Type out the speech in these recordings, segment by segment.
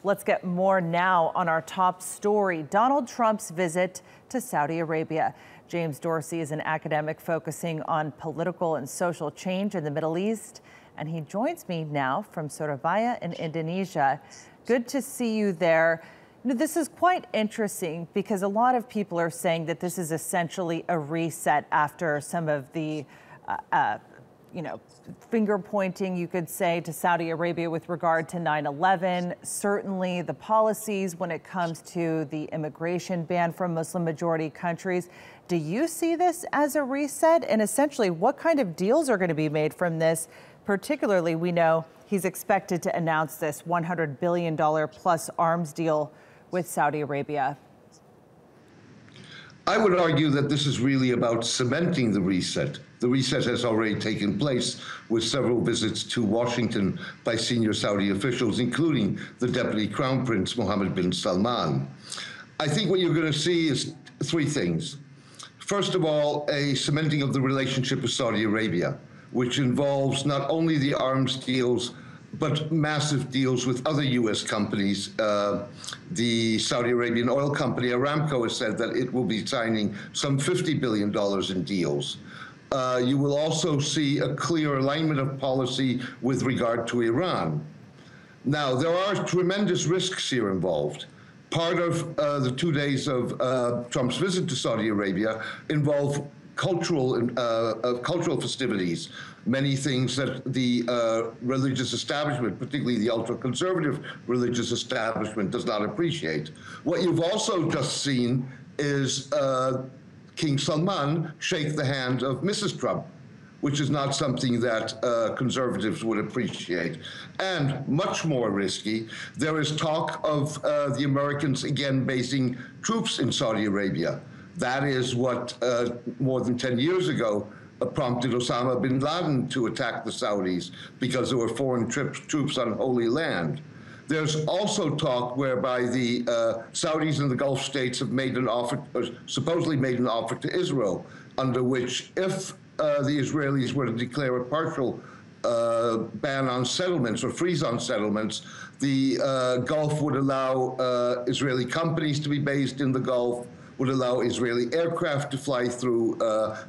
Let's get more now on our top story, Donald Trump's visit to Saudi Arabia. James Dorsey is an academic focusing on political and social change in the Middle East, and he joins me now from Surabaya in Indonesia. Good to see you there. This is quite interesting because a lot of people are saying that this is essentially a reset after some of the finger pointing, you could say, to Saudi Arabia with regard to 9/11. Certainly the policies when it comes to the immigration ban from Muslim majority countries. Do you see this as a reset? And essentially, what kind of deals are going to be made from this? Particularly, we know he's expected to announce this $100 billion plus arms deal with Saudi Arabia. I would argue that this is really about cementing the reset. The reset has already taken place with several visits to Washington by senior Saudi officials, including the Deputy Crown Prince Mohammed bin Salman. I think what you're going to see is three things. First of all, a cementing of the relationship with Saudi Arabia, which involves not only the arms deals, but massive deals with other U.S. companies. The Saudi Arabian oil company Aramco has said that it will be signing some $50 billion in deals. You will also see a clear alignment of policy with regard to Iran. Now, there are tremendous risks here involved. Part of the 2 days of Trump's visit to Saudi Arabia involve cultural festivities, many things that the religious establishment, particularly the ultra-conservative religious establishment, does not appreciate. What you've also just seen is King Salman shake the hand of Mrs. Trump, which is not something that conservatives would appreciate. And much more risky, there is talk of the Americans again basing troops in Saudi Arabia. That is what more than 10 years ago prompted Osama bin Laden to attack the Saudis, because there were foreign troops on Holy Land. There's also talk whereby the Saudis and the Gulf states have made an offer, or supposedly made an offer to Israel, under which if the Israelis were to declare a partial ban on settlements or freeze on settlements, the Gulf would allow Israeli companies to be based in the Gulf, would allow Israeli aircraft to fly through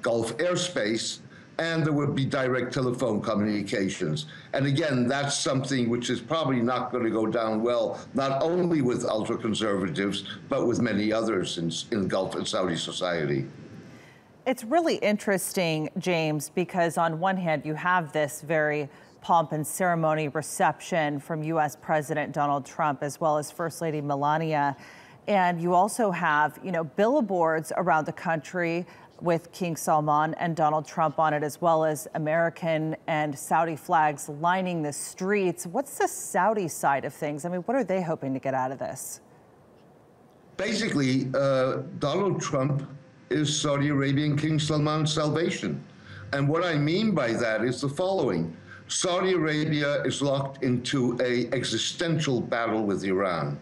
Gulf airspace, and there would be direct telephone communications. And again, that's something which is probably not going to go down well, not only with ultra-conservatives, but with many others in Gulf and Saudi society. It's really interesting, James, because on one hand, you have this very pomp and ceremony reception from U.S. President Donald Trump, as well as First Lady Melania. And you also have, billboards around the country with King Salman and Donald Trump on it, as well as American and Saudi flags lining the streets. What's the Saudi side of things? I mean, what are they hoping to get out of this? Basically, Donald Trump is Saudi Arabian King Salman's salvation. And what I mean by that is the following. Saudi Arabia is locked into an existential battle with Iran.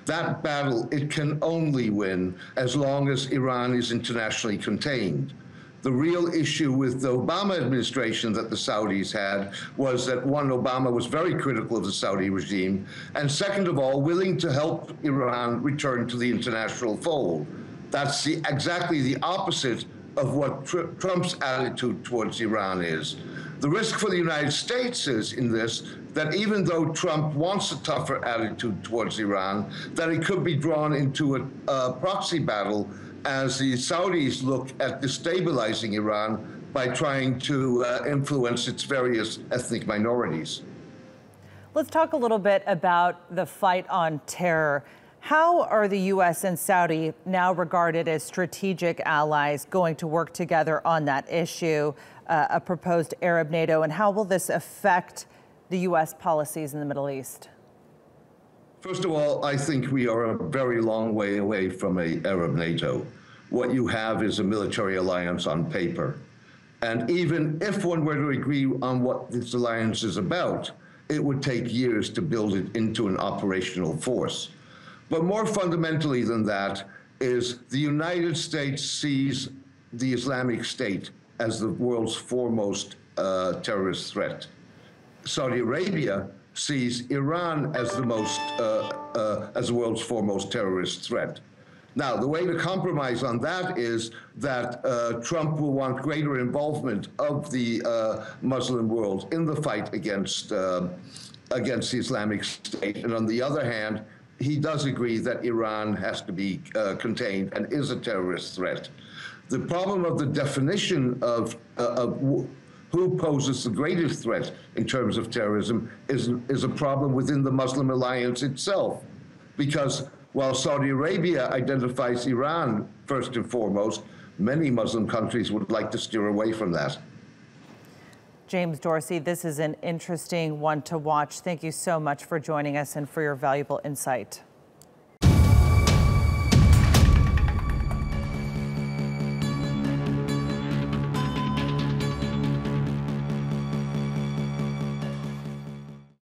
That battle, it can only win as long as Iran is internationally contained. The real issue with the Obama administration that the Saudis had was that, one, Obama was very critical of the Saudi regime, and second of all, willing to help Iran return to the international fold. That's exactly the opposite of what Trump's attitude towards Iran is. The risk for the United States is in this, that even though Trump wants a tougher attitude towards Iran, that it could be drawn into a proxy battle as the Saudis look at destabilizing Iran by trying to influence its various ethnic minorities. Let's talk a little bit about the fight on terror. How are the U.S. and Saudi, now regarded as strategic allies, going to work together on that issue, a proposed Arab NATO, and how will this affect the U.S. policies in the Middle East? First of all, I think we are a very long way away from an Arab NATO. What you have is a military alliance on paper. And even if one were to agree on what this alliance is about, it would take years to build it into an operational force. But more fundamentally than that is the United States sees the Islamic State as the world's foremost terrorist threat. Saudi Arabia sees Iran as as the world's foremost terrorist threat. Now, the way to compromise on that is that Trump will want greater involvement of the Muslim world in the fight against the Islamic State. And on the other hand, he does agree that Iran has to be contained and is a terrorist threat. The problem of the definition of who poses the greatest threat in terms of terrorism is a problem within the Muslim alliance itself, because while Saudi Arabia identifies Iran first and foremost, many Muslim countries would like to steer away from that. James Dorsey, this is an interesting one to watch. Thank you so much for joining us and for your valuable insight.